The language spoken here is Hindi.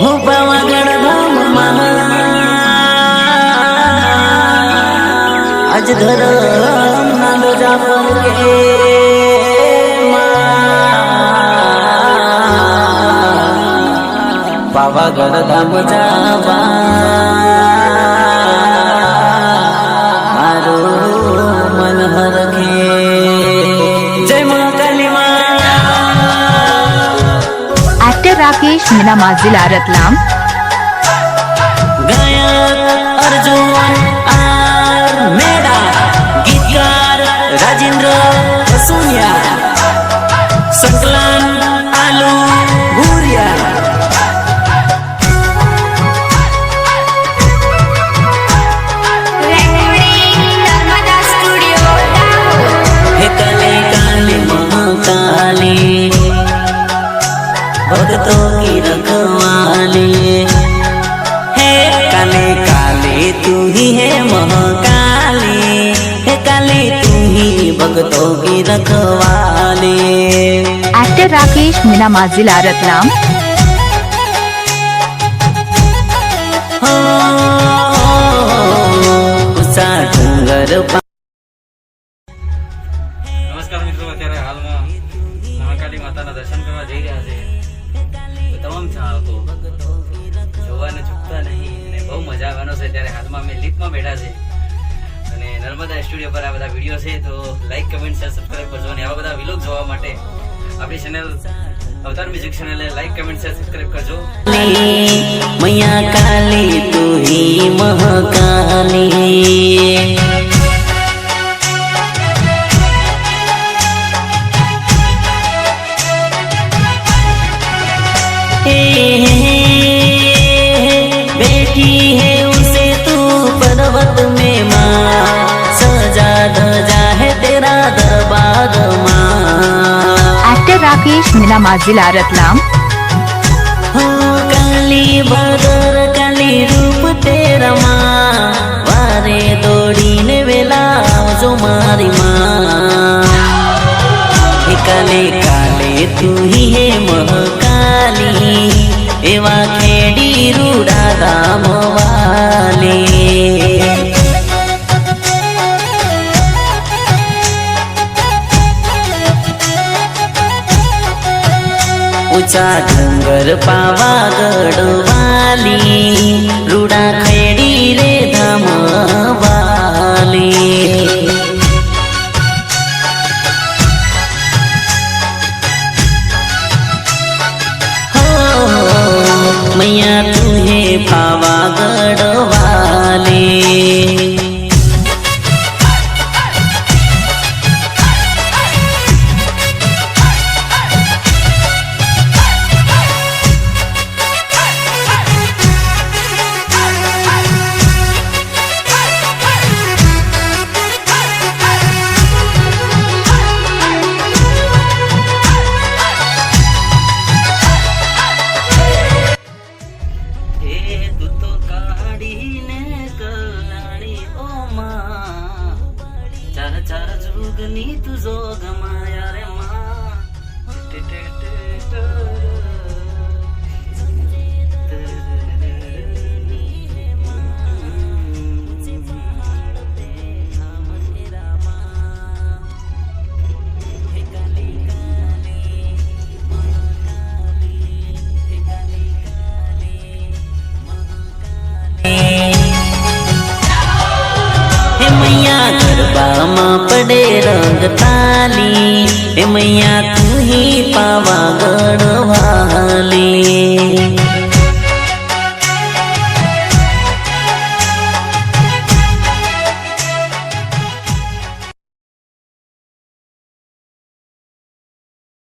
हो पावागढ़ धाम आज धरम नालो जापर के पावागढ़ धाम जावा मारो मन हरखे। जय मां काली मां। एक्टर राकेश मीना माजिला रतलाम। गायक अर्जुन आर मेड़ा, गीतकार राजेंद्र वसुनिया, संकलन आलू भूरिया। भक्तों की रखवाली है काले काले तू ही है महाकाली, है काले तू ही भक्तों की रखवाली। एक्टर राकेश मीना माजिला रतलाम। उषा डूंगर नमस्कार मित्रों, અત્યારે હાલમાં મહાકાલી માતાના દર્શન કરવા જઈ રહ્યા છે। તમામ ચાહકો જોવાને ચૂકતા નહીં અને બહુ મજા આવવાનો છે। ત્યારે હાલમાં અમે લિફ્ટમાં બેઠા છે અને નર્મદા સ્ટુડિયો પર આ બધા વિડીયો છે, તો લાઈક કમેન્ટ શેર સબસ્ક્રાઇબ કરજો અને આવા બધા વિલોગ જોવા માટે આપણી ચેનલ અવતાર મ્યુઝિક ચેનલને લાઈક કમેન્ટ શેર સબસ્ક્રાઇબ કરજો। मैया काली तू ही महाकाली, बैठी है उसे तू पर्वत में माँ, सजा धजा है तेरा दरबार माँ। एक्टर राकेश मीना माजिला रतलाम। हो काली बदर काली रूप तेरा माँ, वारे दौड़ी ने वेला जो मारी माँ। काले काले तू ही है महाकाली, एवा खेड़ी रूड़ा धाम वाली। ऊंचा डूंगर पावागढ़ वाली, रूड़ा खेड़ी रे धाम वाली। मैया तू है पावागढ़ वाली। चार जुगनी तुझो गमाया रे माँ। मैया गरबा मां पड़े रंग ताली, मैया तू